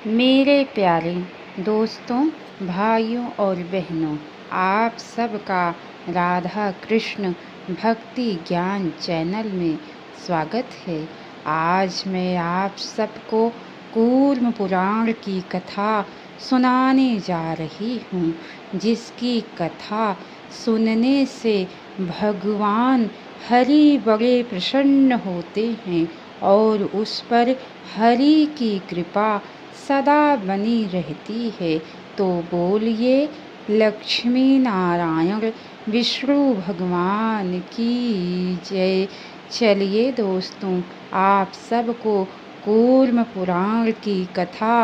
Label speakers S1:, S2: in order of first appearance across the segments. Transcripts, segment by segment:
S1: मेरे प्यारे दोस्तों, भाइयों और बहनों, आप सबका राधा कृष्ण भक्ति ज्ञान चैनल में स्वागत है। आज मैं आप सबको कूर्म पुराण की कथा सुनाने जा रही हूँ, जिसकी कथा सुनने से भगवान हरि बड़े प्रसन्न होते हैं और उस पर हरि की कृपा सदा बनी रहती है। तो बोलिए लक्ष्मी नारायण विष्णु भगवान की जय। चलिए दोस्तों, आप सबको कूर्म पुराण की कथा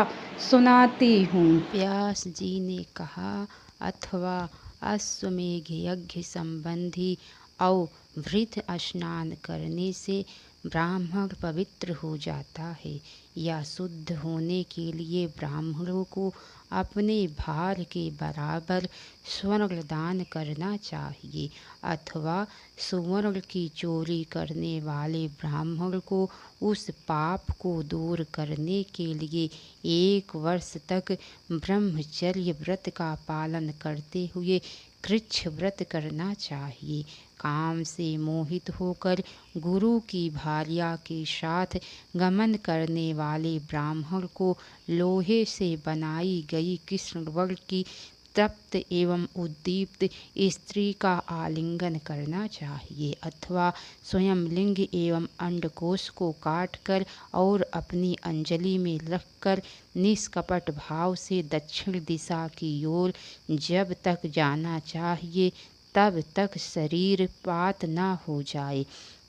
S1: सुनाती हूँ। व्यास जी ने कहा, अथवा अश्वमेघ यज्ञ संबंधी अवभृत स्नान करने से ब्राह्मण पवित्र हो जाता है, या शुद्ध होने के लिए ब्राह्मणों को अपने भार के बराबर स्वर्ण दान करना चाहिए, अथवा सुवर्ण की चोरी करने वाले ब्राह्मण को उस पाप को दूर करने के लिए 1 वर्ष तक ब्रह्मचर्य व्रत का पालन करते हुए कृच्छ व्रत करना चाहिए। काम से मोहित होकर गुरु की भार्या के साथ गमन करने वाले ब्राह्मण को लोहे से बनाई गई कृष्णवर्ण की तप्त एवं उद्दीप्त स्त्री का आलिंगन करना चाहिए, अथवा स्वयं लिंग एवं अंडकोश को काटकर और अपनी अंजलि में रखकर निष्कपट भाव से दक्षिण दिशा की ओर जब तक जाना चाहिए तब तक शरीर पात न हो जाए।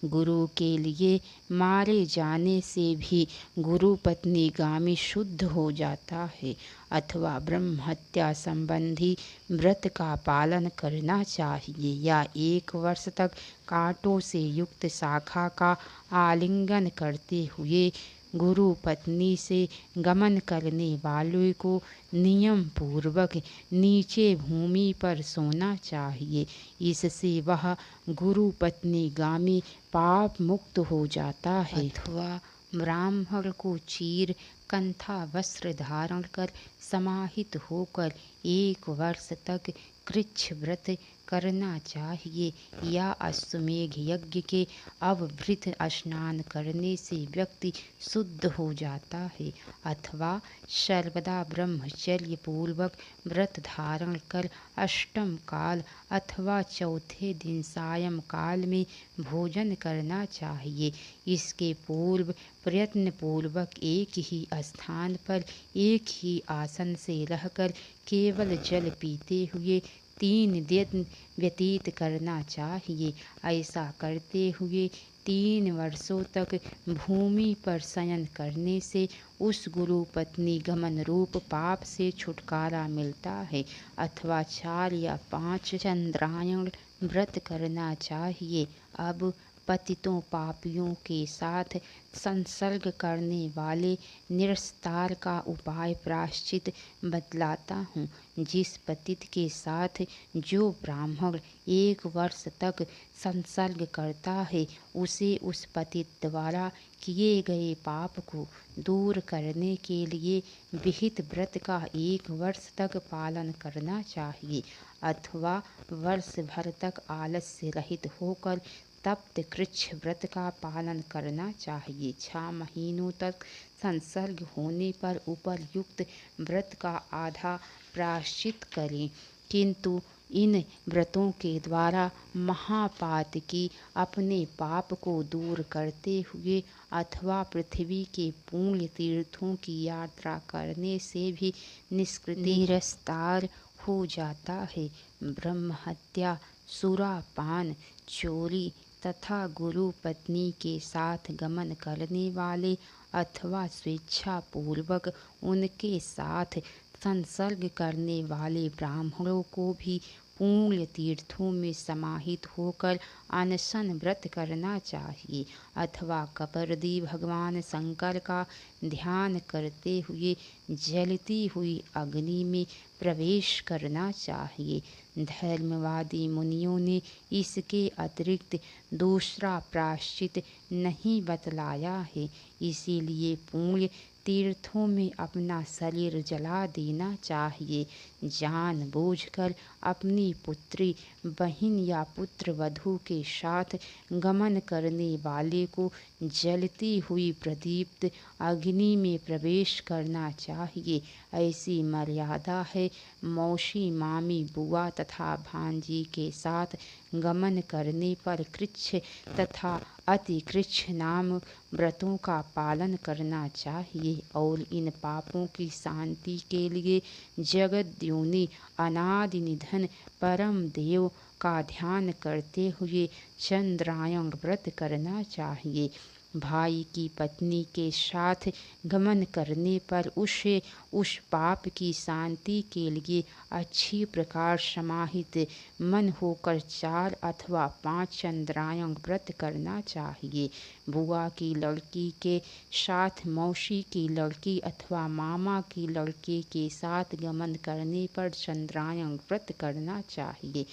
S1: गुरु के लिए मारे जाने से भी गुरु पत्नी गामी शुद्ध हो जाता है, अथवा ब्रह्म हत्या संबंधी व्रत का पालन करना चाहिए, या 1 वर्ष तक कांटों से युक्त शाखा का आलिंगन करते हुए गुरु पत्नी से गमन करने वालों को नियम पूर्वक नीचे भूमि पर सोना चाहिए। इससे वह गुरु पत्नी गामी पाप मुक्त हो जाता है। अथवा ब्राह्मण को चीर कंथा वस्त्र धारण कर समाहित होकर 1 वर्ष तक कृच्छ व्रत करना चाहिए, या अश्वमेघ यज्ञ के अवभृत स्नान करने से व्यक्ति शुद्ध हो जाता है, अथवा सर्वदा ब्रह्मचर्य पूर्वक व्रत धारण कर अष्टम काल अथवा चौथे दिन सायं काल में भोजन करना चाहिए। इसके पूर्व प्रयत्न पूर्वक एक ही स्थान पर एक ही आसन से रहकर केवल जल पीते हुए 3 दिन व्यतीत करना चाहिए। ऐसा करते हुए 3 वर्षों तक भूमि पर शयन करने से उस गुरु पत्नी गमन रूप पाप से छुटकारा मिलता है, अथवा 4 या 5 चंद्रायण व्रत करना चाहिए। अब पतितों पापियों के साथ संसर्ग करने वाले निरस्तार का उपाय प्रायश्चित बतलाता हूँ। जिस पतित के साथ जो ब्राह्मण 1 वर्ष तक संसर्ग करता है, उसे उस पतित द्वारा किए गए पाप को दूर करने के लिए विहित व्रत का 1 वर्ष तक पालन करना चाहिए, अथवा वर्ष भर तक आलस्य रहित होकर तप्त कृच्छ व्रत का पालन करना चाहिए। 6 महीनों तक संसर्ग होने पर उपर्युक्त व्रत का आधा प्रायश्चित करें, किंतु इन व्रतों के द्वारा महापात की अपने पाप को दूर करते हुए अथवा पृथ्वी के पुण्य तीर्थों की यात्रा करने से भी निरस्तार हो जाता है। ब्रह्म हत्या, सुरापान, चोरी तथा गुरु पत्नी के साथ गमन करने वाले अथवा स्वेच्छा पूर्वक उनके साथ संसर्ग करने वाले ब्राह्मणों को भी पुण्य तीर्थों में समाहित होकर अनशन व्रत करना चाहिए, अथवा कपर्दी भगवान शंकर का ध्यान करते हुए जलती हुई अग्नि में प्रवेश करना चाहिए। धर्मवादी मुनियों ने इसके अतिरिक्त दूसरा प्रायश्चित नहीं बतलाया है, इसीलिए पुण्य तीर्थों में अपना शरीर जला देना चाहिए। जानबूझकर अपनी पुत्री, बहन या पुत्र वधू के साथ गमन करने वाले को जलती हुई प्रदीप्त अग्नि में प्रवेश करना चाहिए। ऐसी मर्यादा है। मौसी, मामी, बुआ तथा भांजी के साथ गमन करने पर कृच्छ तथा अतिकृच्छ नाम व्रतों का पालन करना चाहिए और इन पापों की शांति के लिए जगद्योनि अनादि निधन परम देव का ध्यान करते हुए चंद्रायण व्रत करना चाहिए। भाई की पत्नी के साथ गमन करने पर उसे उस पाप की शांति के लिए अच्छी प्रकार समाहित मन होकर 4 अथवा 5 चंद्रायण व्रत करना चाहिए। बुआ की लड़की के साथ मौसी की लड़की अथवा मामा की लड़के के साथ गमन करने पर चंद्रायण व्रत करना चाहिए।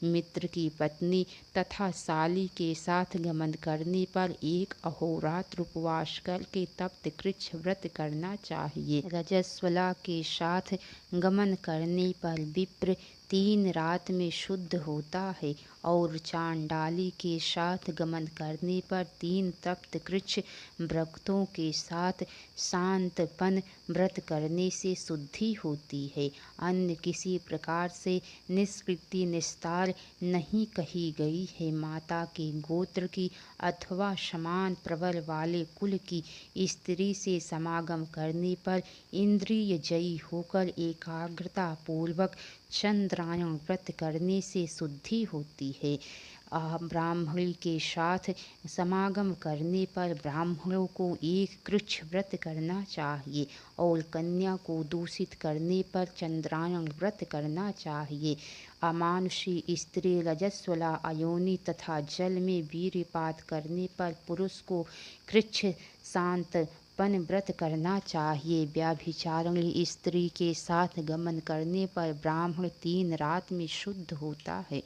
S1: मित्र की पत्नी तथा साली के साथ गमन करने पर 1 अहोरात्र उपवास करके तप्त कृच्छ व्रत करना चाहिए। रजस्वला के साथ गमन करने पर विप्र 3 रात में शुद्ध होता है और चांडाली के साथ गमन करने पर 3 तप्त कृच्छ व्रतों के साथ शांतपन व्रत करने से शुद्धि होती है। अन्य किसी प्रकार से निष्कृति निस्तार नहीं कही गई है। माता के गोत्र की अथवा समान प्रबल वाले कुल की स्त्री से समागम करने पर इंद्रिय जयी होकर एकाग्रता पूर्वक चंद्रायण व्रत करने से शुद्धि होती है। ब्राह्मणी के साथ समागम करने पर ब्राह्मणों को 1 कृच्छ व्रत करना चाहिए और कन्या को दूषित करने पर चंद्रायण व्रत करना चाहिए। अमानुषी स्त्री, रजस्वला, अयोनि तथा जल में वीर्यपात करने पर पुरुष को कृच्छ शांतपन व्रत करना चाहिए। व्यभिचारिणी स्त्री के साथ गमन करने पर ब्राह्मण 3 रात में शुद्ध होता है।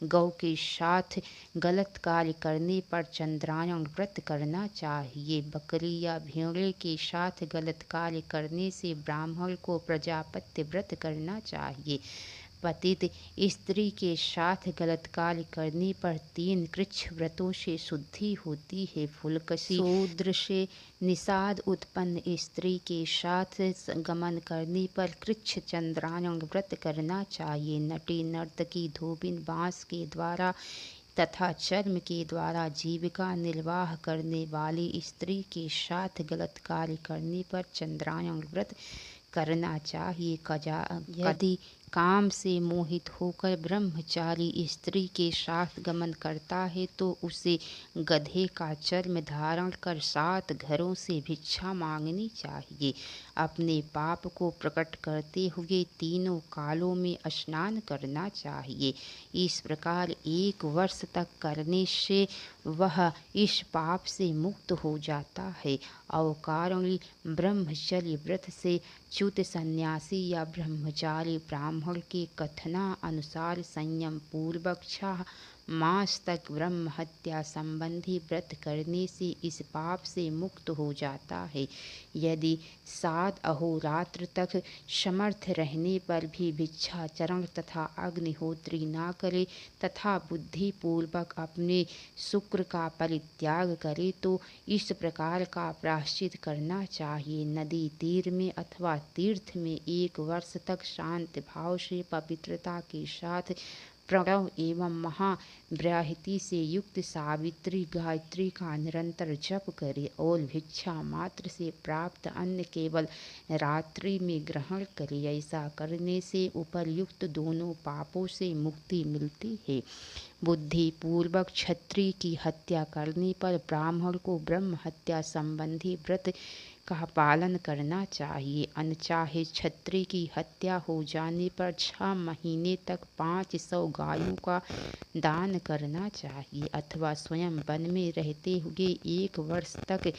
S1: गौ के साथ गलत कार्य करने पर चंद्रायण व्रत करना चाहिए। बकरी या भेड़े के साथ गलत कार्य करने से ब्राह्मण को प्रजापत्य व्रत करना चाहिए। पतित स्त्री के साथ गलत कार्य करने पर 3 कृच्छ व्रतों से शुद्धि होती है। फुलकशी शूद्र से निषाद उत्पन्न स्त्री के साथ गमन करने पर कृच्छ चंद्रायण व्रत करना चाहिए। नटी, नर्तकी, धोबिन, बाँस के द्वारा तथा चर्म के द्वारा जीविका निर्वाह करने वाली स्त्री के साथ गलत कार्य करने पर चंद्रायण व्रत करना चाहिए। यदि काम से मोहित होकर ब्रह्मचारी स्त्री के साथ गमन करता है तो उसे गधे का चर्म धारण कर 7 घरों से भिक्षा मांगनी चाहिए। अपने पाप को प्रकट करते हुए तीनों कालों में स्नान करना चाहिए। इस प्रकार 1 वर्ष तक करने से वह इस पाप से मुक्त हो जाता है। अवकारिणी ब्रह्मचर्य व्रत से च्युत सन्यासी या ब्रह्मचारी ब्राह्मण के कथना अनुसार संयम पूर्वक 6 मास तक ब्रह्म हत्या संबंधी व्रत करने से इस पाप से मुक्त हो जाता है। यदि 7 अहोरात्र तक समर्थ रहने पर भी भिक्षाचरण तथा अग्निहोत्री ना करे तथा बुद्धि पूर्वक अपने शुक्र का परित्याग करे तो इस प्रकार का प्रायश्चित करना चाहिए। नदी तीर में अथवा तीर्थ में 1 वर्ष तक शांत भाव से पवित्रता के साथ प्रणव एवं महाब्राह्मति से युक्त सावित्री गायत्री का निरंतर जप करे और भिक्षा मात्र से प्राप्त अन्न केवल रात्रि में ग्रहण करे। ऐसा करने से उपर्युक्त दोनों पापों से मुक्ति मिलती है। बुद्धि पूर्वक क्षत्रिय की हत्या करने पर ब्राह्मण को ब्रह्म हत्या संबंधी व्रत का पालन करना चाहिए। अनचाहे क्षत्रिय की हत्या हो जाने पर 6 महीने तक 500 गायों का दान करना चाहिए अथवा स्वयं वन में रहते हुए 1 वर्ष तक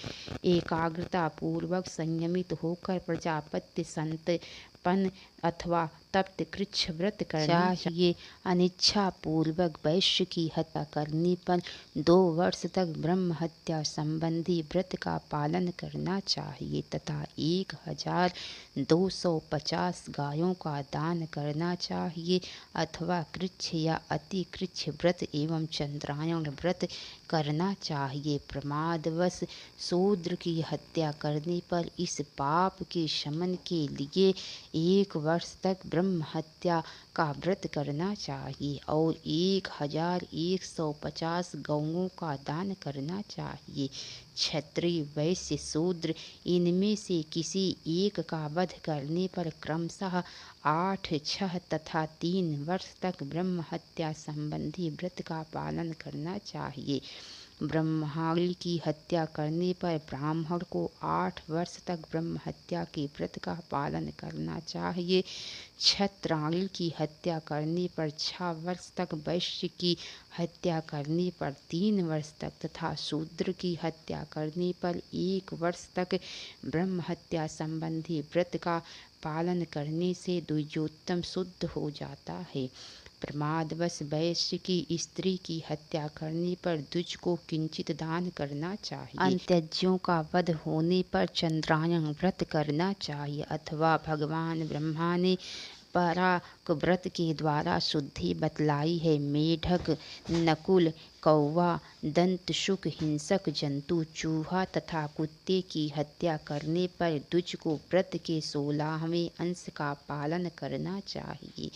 S1: एकाग्रता पूर्वक संयमित होकर प्रजापत्य संत संपन्न अथवा तप्त कृच्छ व्रत करना चाहिए। अनिच्छा पूर्वक वैश्य की हत्या करने पर 2 वर्ष तक ब्रह्म हत्या संबंधी व्रत का पालन करना चाहिए तथा 1250 गायों का दान करना चाहिए अथवा कृच्छ या अति कृच्छ व्रत एवं चंद्रायण व्रत करना चाहिए। प्रमादवश शूद्र की हत्या करने पर इस पाप के शमन के लिए 1 वर्ष तक ब्रह्म हत्या का व्रत करना चाहिए और 1150 गौओं का दान करना चाहिए। क्षत्रिय वैश्य शूद्र इनमें से किसी एक का वध करने पर क्रमशः 8, 6 तथा 3 वर्ष तक ब्रह्म हत्या संबंधी व्रत का पालन करना चाहिए। ब्रह्माणी की हत्या करने पर ब्राह्मण को 8 वर्ष तक ब्रह्म हत्या के व्रत का पालन करना चाहिए। क्षत्राणी की हत्या करने पर 6 वर्ष तक, वैश्य की हत्या करने पर 3 वर्ष तक तथा शूद्र की हत्या करने पर 1 वर्ष तक ब्रह्म हत्या संबंधी व्रत का पालन करने से द्विजोत्तम शुद्ध हो जाता है। प्रमादवश वैश्य की स्त्री की हत्या करने पर द्विज को किंचित दान करना चाहिए। अंत्यज्यों का वध होने पर चंद्रायण व्रत करना चाहिए अथवा भगवान ब्रह्मा ने पराक व्रत के द्वारा शुद्धि बतलाई है। मेढक, नकुल, कौवा, दंतशुक, हिंसक जंतु, चूहा तथा कुत्ते की हत्या करने पर द्विज को व्रत के 16वें अंश का पालन करना चाहिए।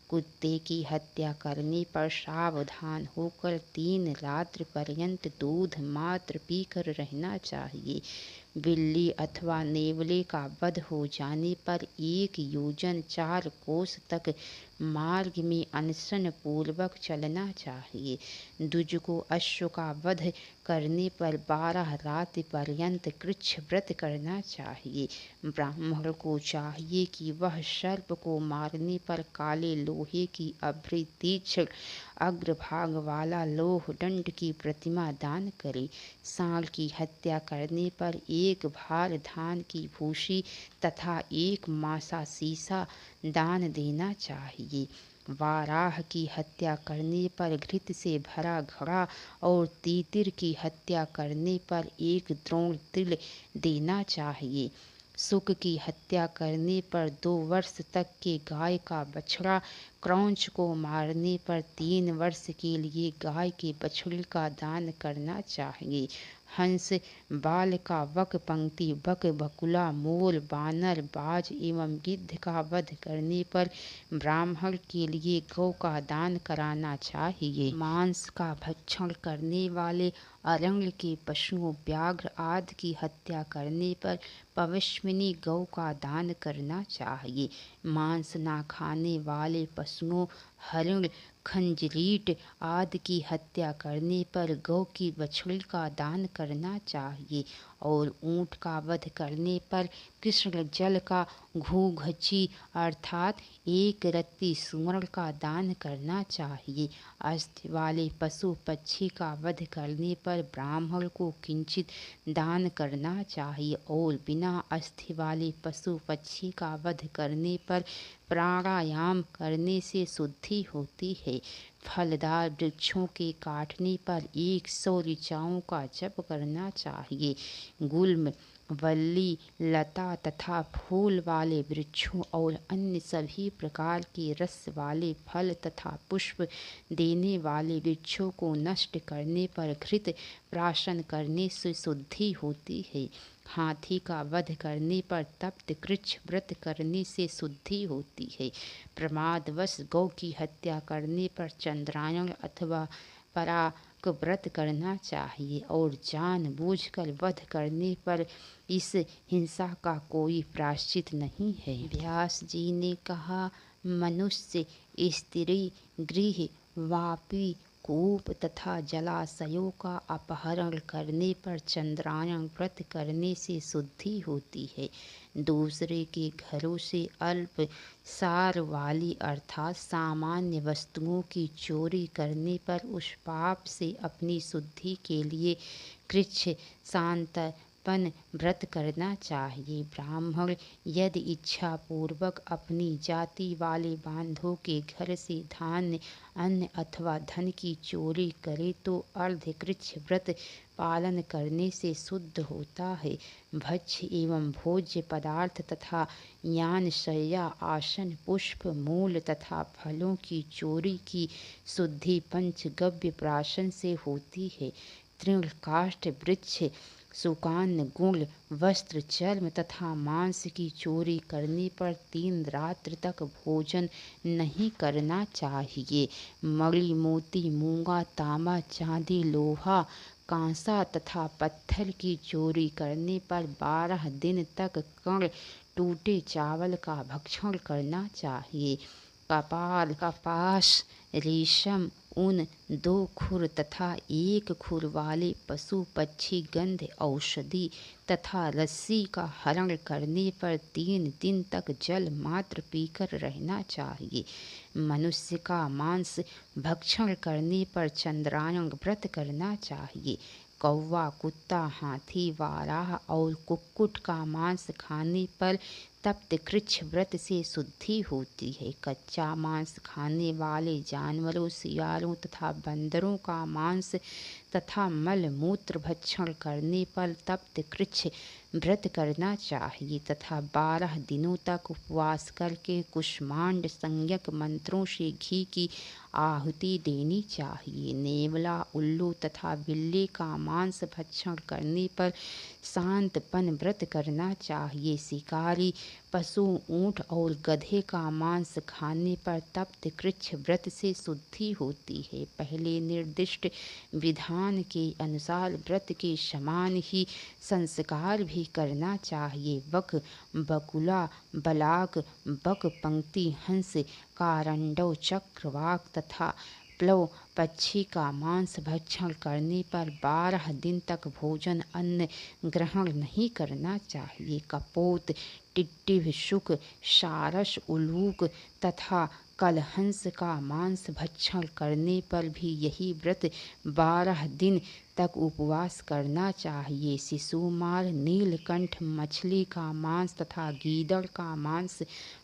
S1: कुत्ते की हत्या करने पर सावधान होकर 3 रात्र पर्यंत दूध मात्र पीकर रहना चाहिए। बिल्ली अथवा नेवले का वध हो जाने पर 1 योजन 4 कोस तक मार्ग में अनशन पूर्वक चलना चाहिए। द्विज को अश्व का वध करने पर 12 रात पर्यंत कृच्छ व्रत करना चाहिए। ब्राह्मण को चाहिए कि वह सर्प को मारने पर काले लोहे की अभ्री तीक्ष्ण अग्रभाग वाला लोह दंड की प्रतिमा दान करे। सांड की हत्या करने पर 1 भार धान की भूसी तथा 1 मासा सीसा दान देना चाहिए। वाराह की हत्या करने पर घृत से भरा घड़ा और तीतिर की हत्या करने पर 1 द्रोण तिल देना चाहिए। शुक की हत्या करने पर 2 वर्ष तक के गाय का बछड़ा, क्रौंच को मारने पर 3 वर्ष के लिए गाय के बछड़े का दान करना चाहिए। हंस, बाल का वक, पंक्ति बक, बकुला, मोर, बानर, बाज एवं गिद्ध का वध करने पर ब्राह्मण के लिए गौ का दान कराना चाहिए। मांस का भक्षण करने वाले अरण्य के पशुओं, व्याघ्र आदि की हत्या करने पर पवस्विनी गौ का दान करना चाहिए। मांस ना खाने वाले पशुओं, हरिण, खंजरीट आदि की हत्या करने पर गौ की बछड़ी का दान करना चाहिए और ऊँट का वध करने पर कृष्ण जल का घूघची अर्थात 1 रत्ती सुवर्ण का दान करना चाहिए। अस्थि वाले पशु पक्षी का वध करने पर ब्राह्मण को किंचित दान करना चाहिए और बिना अस्थि वाले पशु पक्षी का वध करने पर प्राणायाम करने से शुद्धि होती है। फलदार वृक्षों के काटने पर 100 ऋचाओं का जप करना चाहिए। गुल्म, वल्ली, लता तथा फूल वाले वृक्षों और अन्य सभी प्रकार के रस वाले फल तथा पुष्प देने वाले वृक्षों को नष्ट करने पर घृत प्राशन करने से शुद्धि होती है। हाथी का वध करने पर तप्त कृच्छ व्रत करने से शुद्धि होती है। प्रमादवश गौ की हत्या करने पर चंद्रायण अथवा पराक व्रत करना चाहिए और जानबूझकर वध करने पर इस हिंसा का कोई प्रायश्चित नहीं है। व्यास जी ने कहा, मनुष्य, स्त्री, गृह, वापी, कूप तथा जलाशयों का अपहरण करने पर चंद्रायण व्रत करने से शुद्धि होती है। दूसरे के घरों से अल्प सार वाली अर्थात सामान्य वस्तुओं की चोरी करने पर उस पाप से अपनी शुद्धि के लिए कृच्छ, शांत, पन व्रत करना चाहिए। ब्राह्मण यदि इच्छा पूर्वक अपनी जाति वाले बांधों के घर से धान्य, अन्न अथवा धन की चोरी करे तो अर्धकृच्छ व्रत पालन करने से शुद्ध होता है। भक्ष्य एवं भोज्य पदार्थ तथा यान, शय्या, आसन, पुष्प, मूल तथा फलों की चोरी की शुद्धि पंचगव्य प्राशन से होती है। तृण, काष्ठ, वृक्ष, सुकान, गुण, वस्त्र, चर्म तथा मांस की चोरी करने पर 3 रात्र तक भोजन नहीं करना चाहिए। मणि, मोती, मूंगा, तांबा, चांदी, लोहा, कांसा तथा पत्थर की चोरी करने पर 12 दिन तक कण टूटे चावल का भक्षण करना चाहिए। कपाल, कपास, रेशम, ऊन, 2 खुर तथा 1 खुर वाले पशु पक्षी, गंध, औषधि तथा रस्सी का हरण करने पर 3 दिन तक जल मात्र पीकर रहना चाहिए। मनुष्य का मांस भक्षण करने पर चंद्रायण व्रत करना चाहिए। कौवा, कुत्ता, हाथी, वाराह और कुक्कुट का मांस खाने पर तप्त कृच्छ व्रत से शुद्धि होती है। कच्चा मांस खाने वाले जानवरों, सियारों तथा बंदरों का मांस तथा मल मूत्र भक्षण करने पर तप्त कृच्छ व्रत करना चाहिए तथा 12 दिनों तक उपवास करके कुष्मांड संज्ञक मंत्रों से घी की आहुति देनी चाहिए। नेवला, उल्लू तथा बिल्ली का मांस भक्षण करने पर शांतपन व्रत करना चाहिए। शिकारी पशु, ऊंट और गधे का मांस खाने पर तप्त कृच्छ व्रत से शुद्धि होती है। पहले निर्दिष्ट विधान के अनुसार व्रत के समान ही संस्कार भी करना चाहिए। बक, बकुला, बलाक, बक, पंक्ति, हंस, कारंडव, चक्रवाक तथा प्लव पक्षी का मांस भक्षण करने पर 12 दिन तक भोजन अन्न ग्रहण नहीं करना चाहिए। कपोत, टिड्डिभ, शुक, सारस, उलूक तथा कलहंस का मांस भक्षण करने पर भी यही व्रत 12 दिन तक उपवास करना चाहिए। शिशुमार, नीलकंठ मछली का मांस तथा गीदड़ का मांस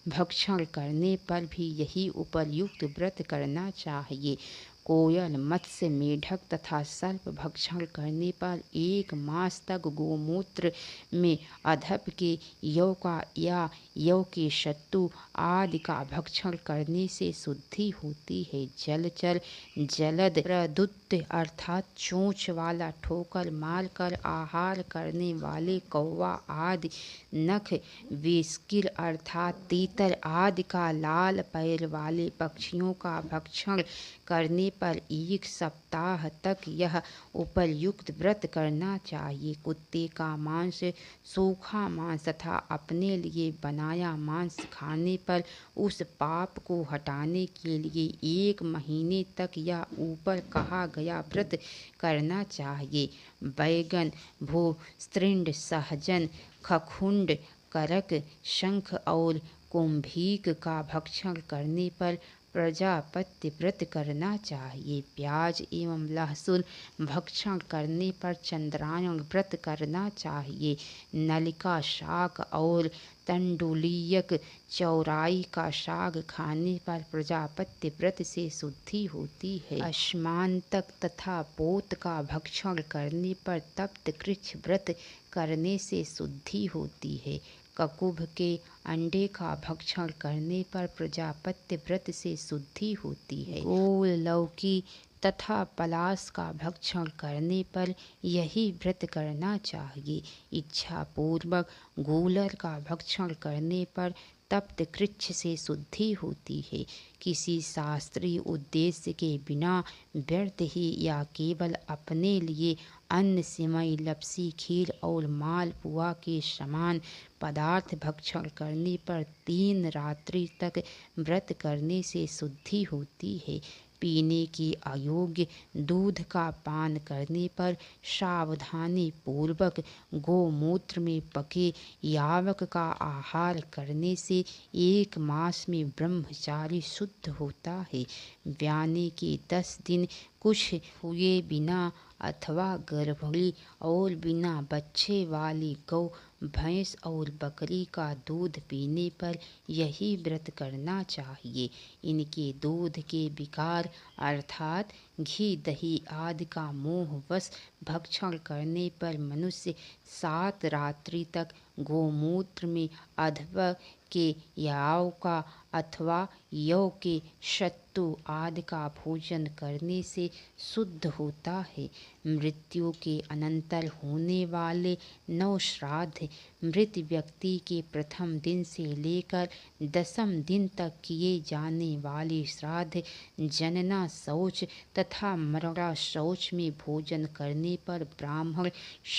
S1: भक्षण करने पर भी यही उपर्युक्त व्रत करना चाहिए। कोयल, मत्स्य, मेढक तथा सर्प भक्षण करने पर 1 मास तक गोमूत्र में अधप के यौ का या यौ के सत्तू आदि का भक्षण करने से शुद्धि होती है। जलचर, जलद, प्रदुत्त अर्थात चोंच वाला, ठोकर मारकर आहार करने वाले कौवा आदि, नख, वेस्किर अर्थात तीतर आदि का लाल पैर वाले पक्षियों का भक्षण करने पर 1 सप्ताह तक यह उपर्युक्त व्रत करना चाहिए। कुत्ते का मांस, सूखा मांस तथा अपने लिए बनाया मांस खाने पर उस पाप को हटाने के लिए 1 महीने तक यह ऊपर कहा गया व्रत करना चाहिए। बैगन, भूस्त्रिंड, सहजन, खखुंड, करक, शंख और कुंभीक का भक्षण करने पर प्रजापत्य व्रत करना चाहिए। प्याज एवं लहसुन भक्षण करने पर चंद्रायण व्रत करना चाहिए। नलिका शाक और तंडुलियक, चौराई का साग खाने पर प्रजापत्य व्रत से शुद्धि होती है। अश्मांतक तथा पोत का भक्षण करने पर तप्त कृच्छ व्रत करने से शुद्धि होती है। ककुभ के अंडे का भक्षण करने पर प्रजापत्य व्रत से शुद्धि होती है। गोल, लौकी तथा पलाश का भक्षण करने पर यही व्रत करना चाहिए। इच्छा पूर्वक गूलर का भक्षण करने पर तप्त कृच्छ से शुद्धि होती है। किसी शास्त्रीय उद्देश्य के बिना व्यर्थ ही या केवल अपने लिए अन्न, सिमई, लपसी, खीर और मालपुआ के समान पदार्थ भक्षण करने पर 3 रात्रि तक व्रत करने से शुद्धि होती है। पीने के अयोग्य दूध का पान करने पर सावधानी पूर्वक गोमूत्र में पके यावक का आहार करने से 1 मास में ब्रह्मचारी शुद्ध होता है। व्याने के 10 दिन कुछ हुए बिना अथवा गर्भवती और बिना बच्चे वाली गौ, भैंस और बकरी का दूध पीने पर यही व्रत करना चाहिए। इनके दूध के विकार अर्थात घी, दही आदि का मोहवश भक्षण करने पर मनुष्य 7 रात्रि तक गोमूत्र में अधवा के याव का अथवा यौ के सत्तू आदि का भोजन करने से शुद्ध होता है। मृत्यु के अनंतर होने वाले 9 श्राद्ध मृत व्यक्ति के प्रथम दिन से लेकर 10वें दिन तक किए जाने वाले श्राद्ध जनना शौच तथा मरणा शौच में भोजन करने पर ब्राह्मण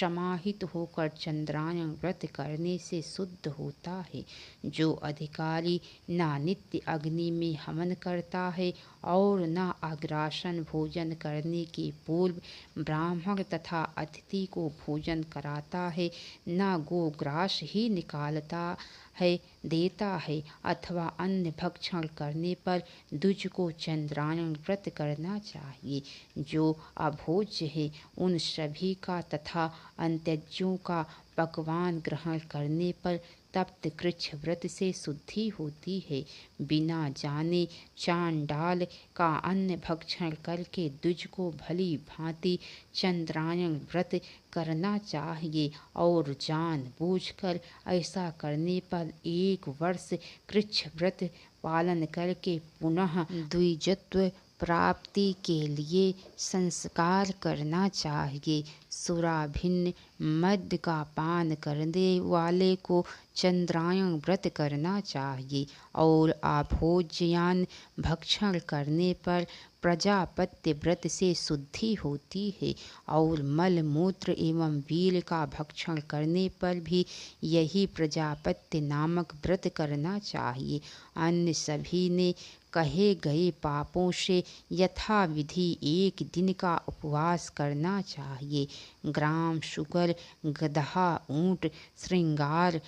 S1: समाहित होकर चंद्रायण व्रत करने से शुद्ध होता है। जो अधिकारी न नित्य अग्नि में हवन करता है और न अग्रासन भोजन करने के पूर्व ब्राह्मण तथा अतिथि को भोजन कराता है, न गोग्रास ही निकालता है देता है अथवा अन्य भक्षण करने पर द्विज को चंद्रायण व्रत करना चाहिए। जो अभोज्य है उन सभी का तथा अंत्यजों का पकवान ग्रहण करने पर तप्त कृच्छ व्रत से शुद्धि होती है। बिना जाने चांडाल का अन्न भक्षण करके द्विज को भली भांति चंद्रायण व्रत करना चाहिए और जानबूझकर ऐसा करने पर 1 वर्ष कृच्छ व्रत पालन करके पुनः द्विजत्व प्राप्ति के लिए संस्कार करना चाहिए। सुराभिन्न मद्य का पान करने वाले को चंद्रायण व्रत करना चाहिए और अभोज्यान भक्षण करने पर प्रजापत्य व्रत से शुद्धि होती है और मल मूत्र एवं वील का भक्षण करने पर भी यही प्रजापत्य नामक व्रत करना चाहिए। अन्य सभी ने कहे गए पापों से यथाविधि 1 दिन का उपवास करना चाहिए। ग्राम, शुकर, गदहा, ऊंट, श्रृंगार,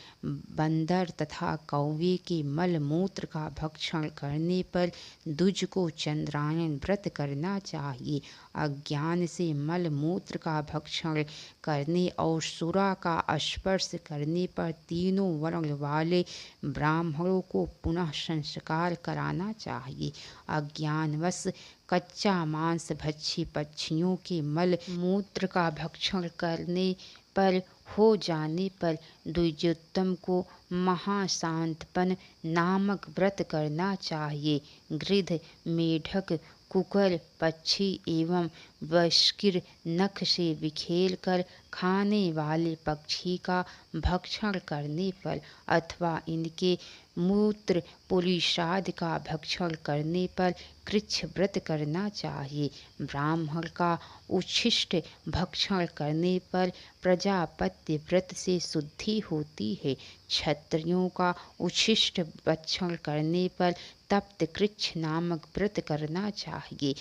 S1: बंदर तथा कौवे के मल मूत्र का भक्षण करने पर द्विज को चंद्रायण व्रत करना चाहिए। अज्ञान से मल मूत्र का भक्षण करने और सुरा का स्पर्श करने पर तीनों वर्ण वाले ब्राह्मणों को पुनः संस्कार कराना चाहिए। अज्ञानवश कच्चा मांस भक्षी पक्षियों के मल मूत्र का भक्षण करने पर हो जाने पर द्विजोत्तम को महाशांतपन नामक व्रत करना चाहिए। गिद्ध, मेढक, कुकर, पक्षी एवं वस्किर नख से बिखेर कर खाने वाले पक्षी का भक्षण करने पर अथवा इनके मूत्र पुलिसाद का भक्षण करने पर कृच्छ व्रत करना चाहिए। ब्राह्मण का उच्छिष्ट भक्षण करने पर प्रजापत्य व्रत से शुद्धि होती है। क्षत्रियों का उच्छिष्ट भक्षण करने पर तप्त कृच्छ नामक व्रत करना चाहिए।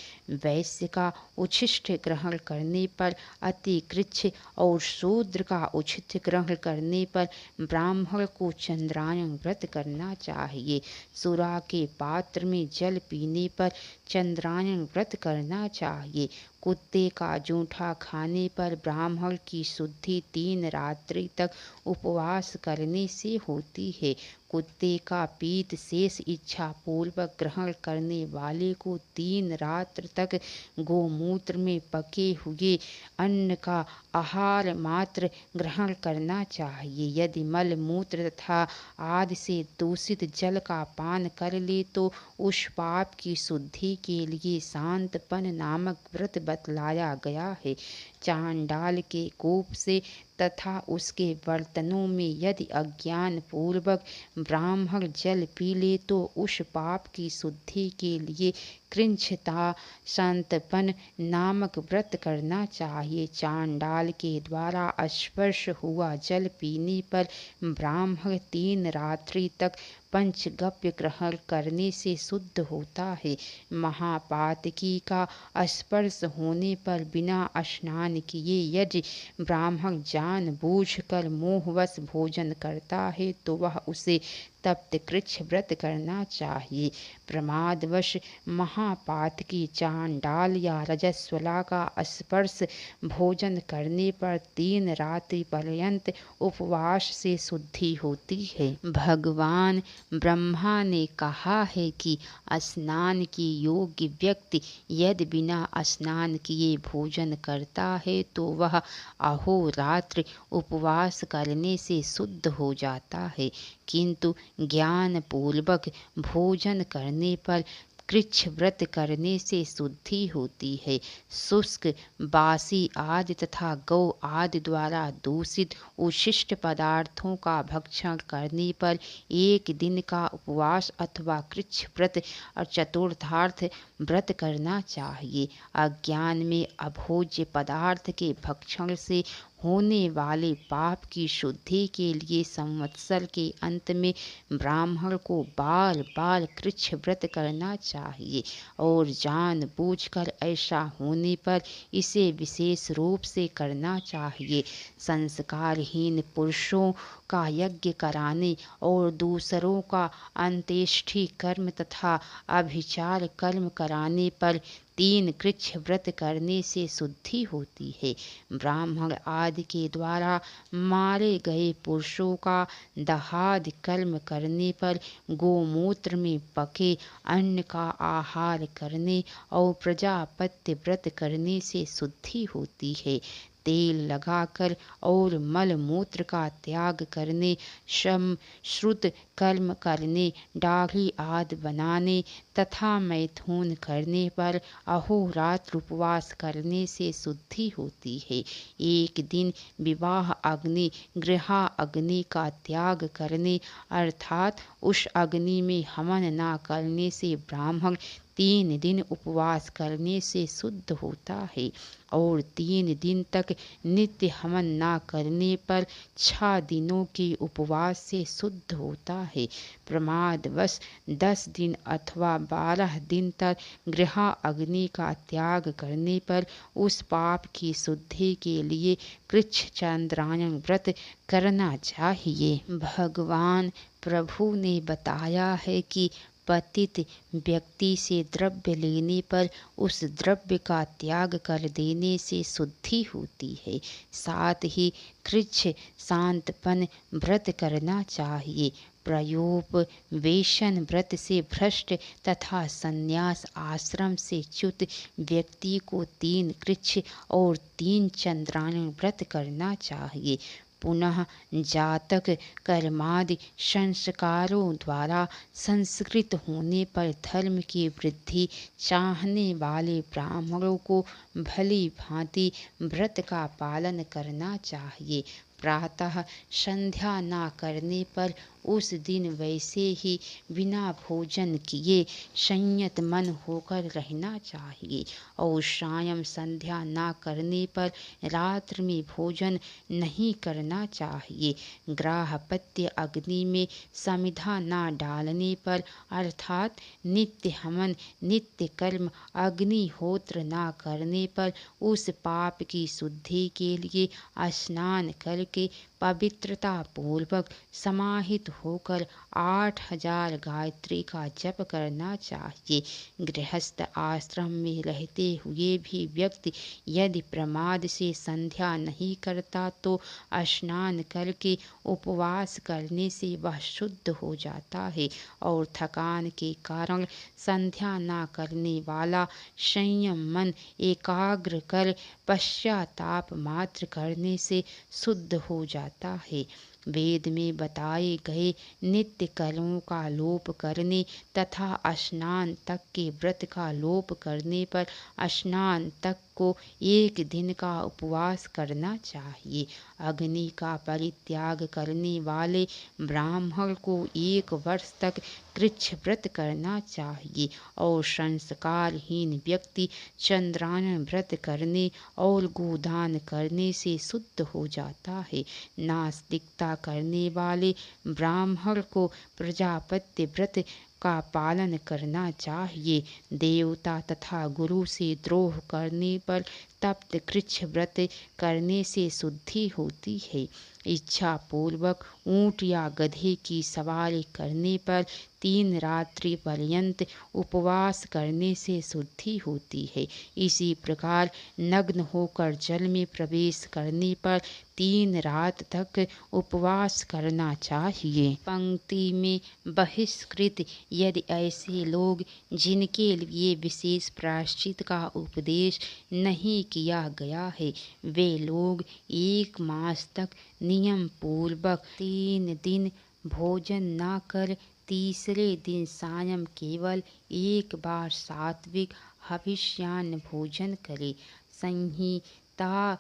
S1: वैश्य का उच्छिष्ट ग्रहण करने पर अति कृच्छ और शूद्र का उच्छिष्ट ग्रहण करने पर ब्राह्मण को चंद्रायण व्रत करना चाहिए। सुरा के पात्र में जल पीने पर चंद्रायण व्रत करना चाहिए। कुत्ते का जूठा खाने पर ब्राह्मण की शुद्धि 3 रात्रि तक उपवास करने से होती है। कुत्ते का पीत शेष इच्छा पूर्वक ग्रहण करने वाले को 3 रात्र तक गोमूत्र में पके हुए अन्न का आहार मात्र ग्रहण करना चाहिए। यदि मल मूत्र तथा आदि से दूषित जल का पान कर ले तो उस पाप की शुद्धि के लिए शांतपन नामक व्रत बतलाया गया है। चांडाल के कोप से तथा उसके बर्तनों में यदि अज्ञान पूर्वक ब्राह्मण जल पी ले तो उस पाप की शुद्धि के लिए कृच्छ्रता शांतपन नामक व्रत करना चाहिए। चांडाल के द्वारा स्पर्श हुआ जल पीने पर ब्राह्मण 3 रात्रि तक पंचगव्य ग्रहण करने से शुद्ध होता है। महापातकी का स्पर्श होने पर बिना स्नान किए यदि ब्राह्मण जानबूझकर मोहवश भोजन करता है तो वह उसे तप्त कृच्छ व्रत करना चाहिए। प्रमादवश महापातकी, चांडाल या रजस्वला का स्पर्श भोजन करने पर 3 रात्रि पर्यंत उपवास से शुद्धि होती है। भगवान ब्रह्मा ने कहा है कि स्नान के योग्य व्यक्ति यदि बिना स्नान किए भोजन करता है तो वह अहोरात्र उपवास करने से शुद्ध हो जाता है, किंतु ज्ञान पूर्वक भोजन करने पर कृच्छ व्रत करने से शुद्धि होती है। शुष्क, बासी आदि तथा गौ आदि द्वारा दूषित उच्छिष्ट पदार्थों का भक्षण करने पर 1 दिन का उपवास अथवा कृच्छ व्रत और चतुर्थार्थ व्रत करना चाहिए। अज्ञान में अभोज्य पदार्थ के भक्षण से होने वाले पाप की शुद्धि के लिए संवत्सर के अंत में ब्राह्मण को बार बार कृच्छ व्रत करना चाहिए और जानबूझकर ऐसा होने पर इसे विशेष रूप से करना चाहिए। संस्कारहीन पुरुषों का यज्ञ कराने और दूसरों का अंत्येष्टि कर्म तथा अभिचार कर्म कराने पर 3 कृच्छ व्रत करने से शुद्धि होती है। ब्राह्मण आदि के द्वारा मारे गए पुरुषों का दहाद कर्म करने पर, गोमूत्र में पके अन्न का आहार करने और प्रजापत्य व्रत करने से शुद्धि होती है। तेल लगाकर और मल मूत्र का त्याग करने, श्रुत कर्म करने, दाढ़ी आदि बनाने तथा मैथुन करने पर अहोरात्र उपवास करने से शुद्धि होती है। 1 दिन विवाह अग्नि, गृह अग्नि का त्याग करने अर्थात उस अग्नि में हवन न करने से ब्राह्मण 3 दिन उपवास करने से शुद्ध होता है और 3 दिन तक नित्य हवन न करने पर 6 दिनों के उपवास से शुद्ध होता है। प्रमादवश 10 दिन अथवा 12 दिन तक गृह अग्नि का त्याग करने पर उस पाप की शुद्धि के लिए कृच्छ चांद्रायण व्रत करना चाहिए। भगवान प्रभु ने बताया है कि पतित व्यक्ति से द्रव्य लेने पर उस द्रव्य का त्याग कर देने से शुद्धि होती है। साथ ही कृच्छ शांतपन व्रत करना चाहिए। प्रयोपवेशन व्रत से भ्रष्ट तथा संन्यास आश्रम से च्युत व्यक्ति को 3 कृच्छ और 3 चंद्रायण व्रत करना चाहिए। पुनः जातक कर्मादि संस्कारों द्वारा संस्कृत होने पर धर्म की वृद्धि चाहने वाले ब्राह्मणों को भली भांति व्रत का पालन करना चाहिए। प्रातः संध्या न करने पर उस दिन वैसे ही बिना भोजन किए संयत मन होकर रहना चाहिए और सायं संध्या न करने पर रात्र में भोजन नहीं करना चाहिए। ग्राहपत्य अग्नि में समिधा न डालने पर अर्थात नित्य हवन, नित्य कर्म, अग्निहोत्र न करने पर उस पाप की शुद्धि के लिए स्नान करके पवित्रता पूर्वक समाहित होकर 8000 गायत्री का जप करना चाहिए। गृहस्थ आश्रम में रहते हुए भी व्यक्ति यदि प्रमाद से संध्या नहीं करता तो स्नान करके उपवास करने से वह शुद्ध हो जाता है और थकान के कारण संध्या न करने वाला संयम मन एकाग्र कर पश्चाताप मात्र करने से शुद्ध हो जाता है। वेद में बताए गए नित्य कर्मों का लोप करने तथा स्नान तक के व्रत का लोप करने पर स्नान तक को 1 दिन का उपवास करना चाहिए। अग्नि का परित्याग करने वाले ब्राह्मण को 1 वर्ष तक कृच्छ व्रत करना चाहिए और संस्कारहीन व्यक्ति चंद्रायण व्रत करने और गोदान करने से शुद्ध हो जाता है। नास्तिकता करने वाले ब्राह्मण को प्रजापत्य व्रत का पालन करना चाहिए। देवता तथा गुरु से द्रोह करने पर तप्त कृच्छ व्रत करने से शुद्धि होती है। इच्छा पूर्वक ऊंट या गधे की सवारी करने पर 3 रात्रि पर्यंत उपवास करने से शुद्धि होती है। इसी प्रकार नग्न होकर जल में प्रवेश करने पर 3 रात तक उपवास करना चाहिए। पंक्ति में बहिष्कृत यदि ऐसे लोग जिनके लिए विशेष प्रायश्चित का उपदेश नहीं किया गया है, वे लोग 1 मास तक नियम पूर्वक 3 दिन भोजन न कर तीसरे दिन सायं केवल 1 बार सात्विक हविष्यान्न भोजन करे। संहिता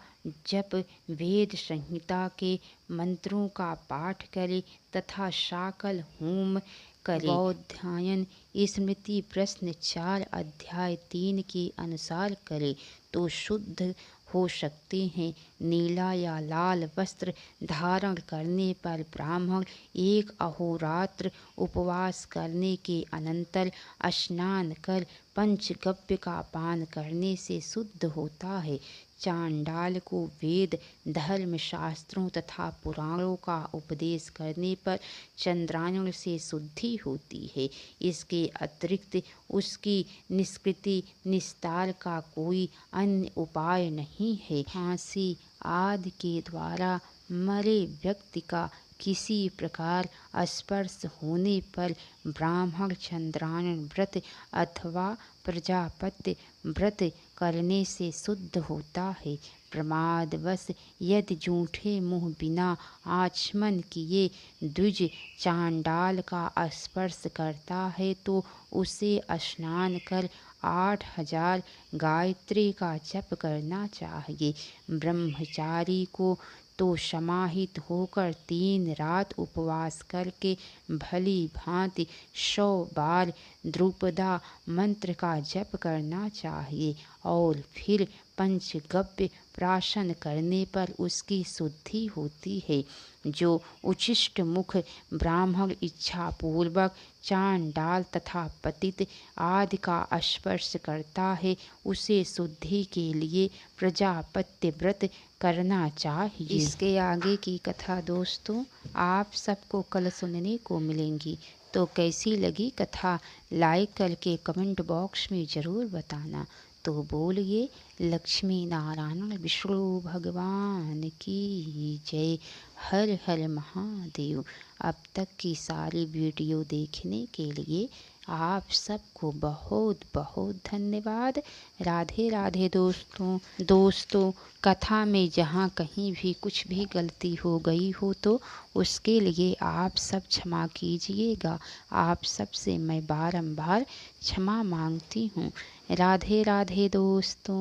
S1: जप वेद संहिता के मंत्रों का पाठ करे तथा शाकल होम करे। बौद्धायन स्मृति प्रश्न 4 अध्याय 3 के अनुसार करे तो शुद्ध हो सकते हैं। नीला या लाल वस्त्र धारण करने पर ब्राह्मण 1 अहोरात्र उपवास करने के अनंतर स्नान कर पंचगव्य का पान करने से शुद्ध होता है। चांडाल को वेद धर्म शास्त्रों तथा पुराणों का उपदेश करने पर चंद्रायण से शुद्धि होती है। इसके अतिरिक्त उसकी निष्कृति निस्तार का कोई अन्य उपाय नहीं है। फांसी आदि के द्वारा मरे व्यक्ति का किसी प्रकार स्पर्श होने पर ब्राह्मण चंद्रायण व्रत अथवा प्रजापत्य व्रत करने से शुद्ध होता है। प्रमादवश यदि झूठे मुँह बिना आचमन किए द्विज चांडाल का स्पर्श करता है तो उसे स्नान कर 8000 गायत्री का जप करना चाहिए। ब्रह्मचारी को तो समाहित होकर 3 रात उपवास करके भली भांति 100 बार द्रुपदा मंत्र का जप करना चाहिए और फिर पंचगव्य प्राशन करने पर उसकी शुद्धि होती है। जो उच्छिष्ट मुख ब्राह्मण इच्छा पूर्वक चांडाल तथा पतित आदि का स्पर्श करता है उसे शुद्धि के लिए प्रजापत्य व्रत करना चाहिए। इसके आगे की कथा दोस्तों आप सबको कल सुनने को मिलेंगी, तो कैसी लगी कथा लाइक करके कमेंट बॉक्स में ज़रूर बताना। तो बोलिए लक्ष्मी नारायण विष्णु भगवान की जय। हर हर महादेव। अब तक की सारी वीडियो देखने के लिए आप सबको बहुत बहुत धन्यवाद। राधे राधे दोस्तों कथा में जहाँ कहीं भी कुछ भी गलती हो गई हो तो उसके लिए आप सब क्षमा कीजिएगा। आप सबसे मैं बारंबार क्षमा मांगती हूँ। राधे राधे दोस्तों।